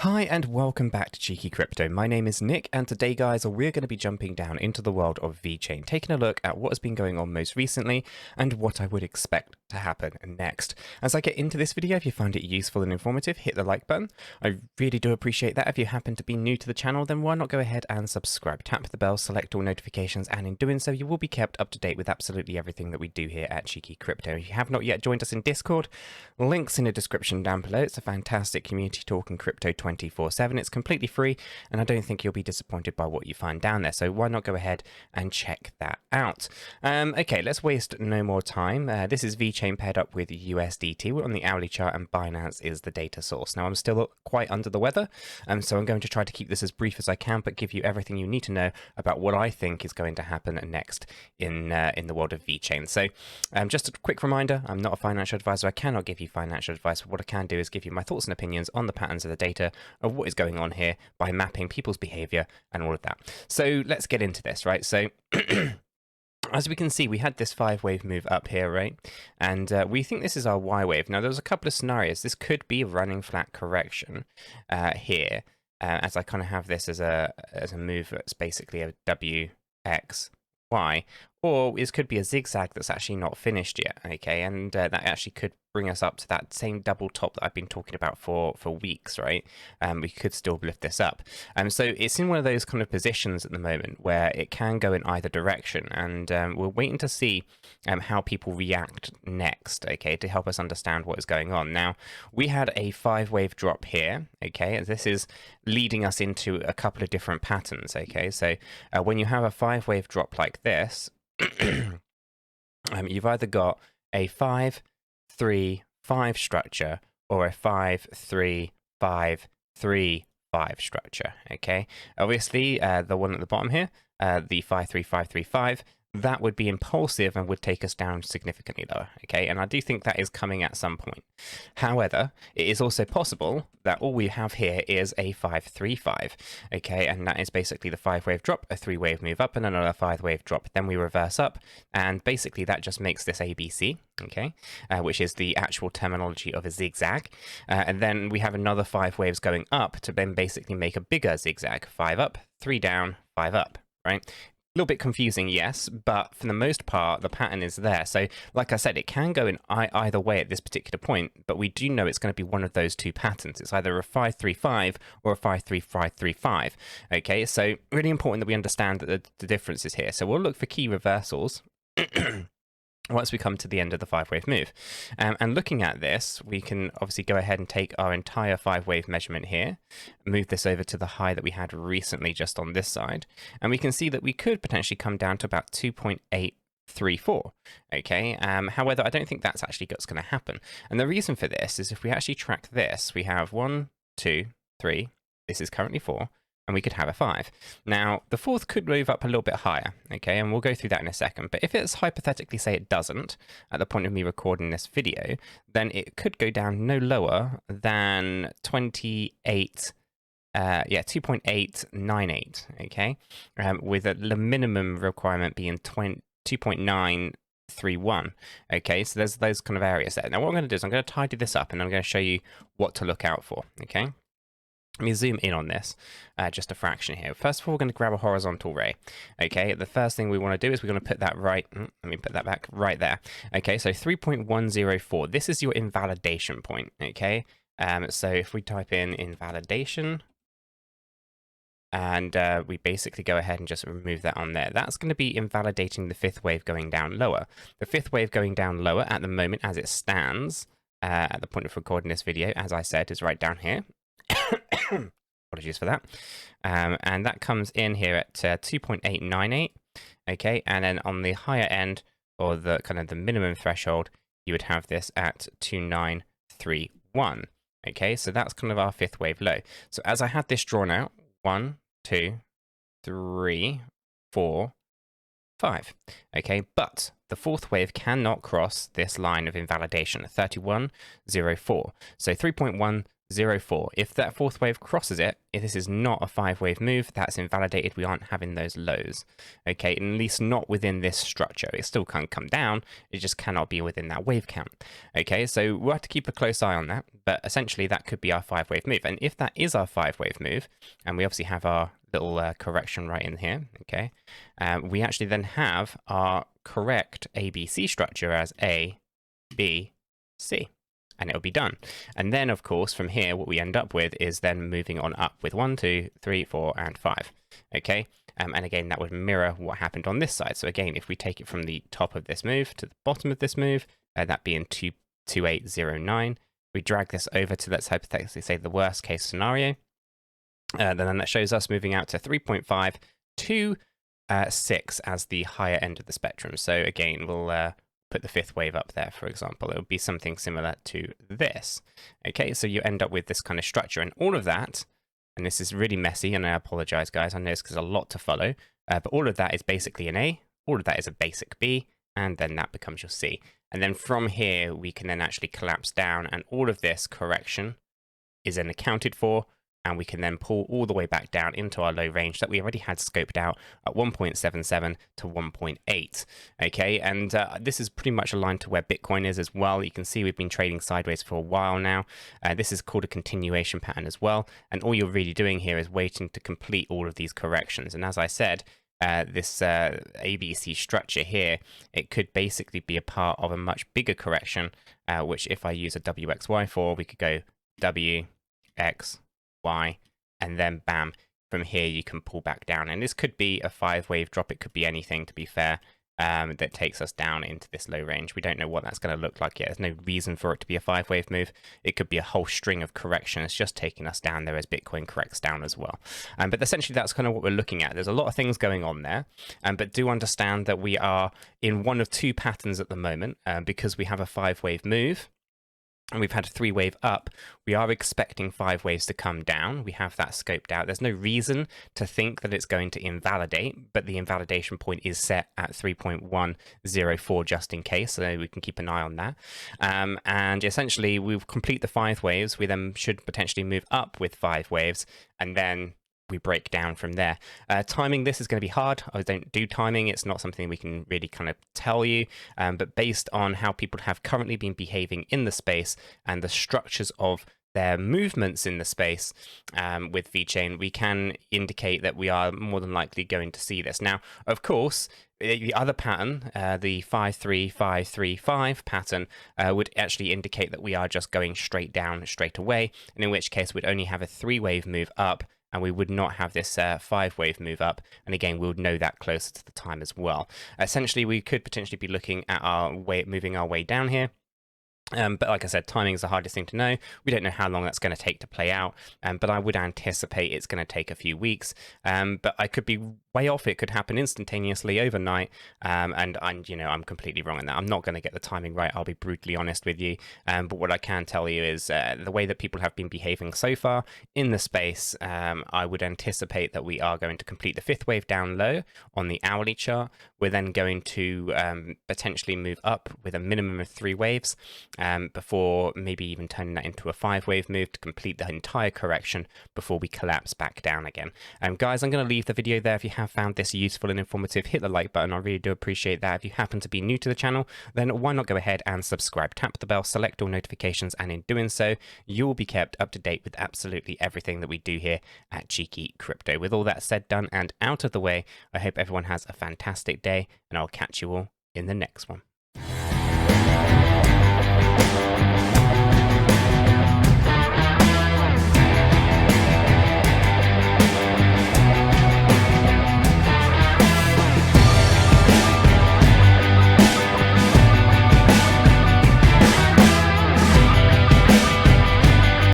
Hi and welcome back to Cheeky Crypto. My name is Nick and today guys we're going to be jumping down into the world of Vechain, taking a look at what has been going on most recently and what I would expect to happen next. As I get into this video, if you find it useful and informative, hit the like button. I really do appreciate that. If you happen to be new to the channel, then why not go ahead and subscribe, tap the bell, select all notifications, and in doing so you will be kept up to date with absolutely everything that we do here at Cheeky Crypto. If you have not yet joined us in Discord, links in the description down below. It's a fantastic community talking crypto 24/7. It's completely free and I don't think you'll be disappointed by what you find down there, so why not go ahead and check that out. Okay, let's waste no more time. This is Vechain paired up with USDT. We're on the hourly chart and Binance is the data source. Now I'm still quite under the weather, so I'm going to try to keep this as brief as I can but give you everything you need to know about what I think is going to happen next in the world of Vechain. So just a quick reminder, I'm not a financial advisor. I cannot give you financial advice, but what I can do is give you my thoughts and opinions on the patterns of the data of what is going on here by mapping people's behavior and all of that. So let's get into this, right? So as we can see, we had this 5-wave move up here, right? And we think this is our Y wave. Now, there's a couple of scenarios. This could be a running flat correction here, as I kind of have this as a move that's basically a W, X, Y, or this could be a zigzag that's actually not finished yet, okay? And that actually could bring us up to that same double top that I've been talking about for weeks, right? We could still lift this up. So it's in one of those kind of positions at the moment where it can go in either direction, and we're waiting to see how people react next, okay, to help us understand what is going on. Now, we had a 5-wave drop here, okay, and this is leading us into a couple of different patterns, okay? So when you have a 5-wave drop like this, you've either got a 5, 3, 5 structure or a 5, 3, 5, 3, 5 structure, okay? Obviously, the one at the bottom here, the 5, 3, 5, 3, 5, that would be impulsive and would take us down significantly lower, okay? And I do think that is coming at some point. However, it is also possible that all we have here is a 5, 3, 5, okay? And that is basically the 5-wave drop, a 3-wave move up, and another 5-wave drop. Then we reverse up, and basically that just makes this ABC, okay? Which is the actual terminology of a zigzag. And then we have another 5 waves going up to then basically make a bigger zigzag. 5 up, 3 down, 5 up, right? A little bit confusing, yes, but for the most part, the pattern is there. So, like I said, it can go in either way at this particular point, but we do know it's going to be one of those two patterns. It's either a 5-3-5 or a 5-3-5-3-5. Okay, so really important that we understand that the difference is here. So we'll look for key reversals once we come to the end of the 5-wave move. And looking at this, we can obviously go ahead and take our entire 5-wave measurement here, move this over to the high that we had recently just on this side, and we can see that we could potentially come down to about 2.834, okay? However, I don't think that's actually what's going to happen. And the reason for this is if we actually track this, we have 1, 2, 3, this is currently 4, and we could have a 5. Now, the 4th could move up a little bit higher, okay, and we'll go through that in a second. But if it's hypothetically, say it doesn't, at the point of me recording this video, then it could go down no lower than 2.898, okay, with the minimum requirement being 2.931. Okay, so there's those kind of areas there. Now, what I'm going to do is I'm going to tidy this up and I'm going to show you what to look out for, okay? Let me zoom in on this, just a fraction here. First of all, we're going to grab a horizontal ray. Okay, the first thing we want to do is we're going to put that right, let me put that back right there. Okay, so 3.104, this is your invalidation point, okay? So if we type in invalidation, and we basically go ahead and just remove that on there. That's going to be invalidating the 5th wave going down lower. The 5th wave going down lower at the moment as it stands, at the point of recording this video, as I said, is right down here. Apologies for that. And that comes in here at 2.898, okay, and then on the higher end, or the kind of the minimum threshold, you would have this at 2.931, okay, so that's kind of our 5th wave low. So as I had this drawn out, 1, 2, 3, 4, 5, okay, but the 4th wave cannot cross this line of invalidation, 31.04. So 3.1 0.04. If that fourth wave crosses it, if this is not a 5-wave move, that's invalidated. We aren't having those lows, okay? At least not within this structure. It still can come down. It just cannot be within that wave count, okay? So we'll have to keep a close eye on that, but essentially that could be our 5-wave move. And if that is our 5-wave move, and we obviously have our little correction right in here, okay? We actually then have our correct ABC structure as A, B, C. And it'll be done. And then, of course, from here, what we end up with is then moving on up with 1, 2, 3, 4, and 5. Okay, and again, that would mirror what happened on this side. So again, if we take it from the top of this move to the bottom of this move, that being 2.2809, we drag this over to, let's hypothetically say, the worst case scenario. Then that shows us moving out to 3.5 to 6 as the higher end of the spectrum. So again, we'll put the 5th wave up there, for example. It would be something similar to this. Okay, so you end up with this kind of structure, and all of that, and this is really messy, and I apologize, guys, I know this because there's a lot to follow, but all of that is basically an A, all of that is a basic B, and then that becomes your C. And then from here, we can then actually collapse down, and all of this correction is then accounted for, and we can then pull all the way back down into our low range that we already had scoped out at 1.77 to 1.8. Okay, and this is pretty much aligned to where Bitcoin is as well. You can see we've been trading sideways for a while now. This is called a continuation pattern as well, and all you're really doing here is waiting to complete all of these corrections. And as I said, this ABC structure here, it could basically be a part of a much bigger correction, which if I use a WXY for, we could go W, X, Y, and then bam, from here you can pull back down. And this could be a 5-wave drop, it could be anything, to be fair, that takes us down into this low range. We don't know what that's going to look like yet. There's no reason for it to be a 5-wave move. It could be a whole string of corrections just taking us down there as Bitcoin corrects down as well. But essentially that's kind of what we're looking at. There's a lot of things going on there, but do understand that we are in one of two patterns at the moment, because we have a 5-wave move and we've had a 3-wave up. We are expecting 5 waves to come down. We have that scoped out. There's no reason to think that it's going to invalidate, but the invalidation point is set at 3.104 just in case, so we can keep an eye on that. And essentially, we'll complete the 5 waves. We then should potentially move up with 5 waves, and then we break down from there. Timing this is going to be hard. I don't do timing. It's not something we can really kind of tell you, but based on how people have currently been behaving in the space and the structures of their movements in the space with Vechain, we can indicate that we are more than likely going to see this. Now, of course, the other pattern, the 5-3-5-3-5 pattern, would actually indicate that we are just going straight down straight away, and in which case we'd only have a 3-wave move up, and we would not have this 5-wave move up. And again, we would know that closer to the time as well. Essentially, we could potentially be looking at our way, moving our way down here. But like I said, timing is the hardest thing to know. We don't know how long that's going to take to play out, but I would anticipate it's going to take a few weeks. But I could be way off. It could happen instantaneously overnight, and I'm completely wrong in that. I'm not going to get the timing right. I'll be brutally honest with you. But what I can tell you is the way that people have been behaving so far in the space, I would anticipate that we are going to complete the 5th wave down low on the hourly chart. We're then going to potentially move up with a minimum of 3 waves. Before maybe even turning that into a 5-wave move to complete the entire correction before we collapse back down again. Guys, I'm going to leave the video there. If you have found this useful and informative, hit the like button. I really do appreciate that. If you happen to be new to the channel, then why not go ahead and subscribe, tap the bell, select all notifications, and in doing so, you will be kept up to date with absolutely everything that we do here at Cheeky Crypto. With all that said, done, and out of the way, I hope everyone has a fantastic day, and I'll catch you all in the next one.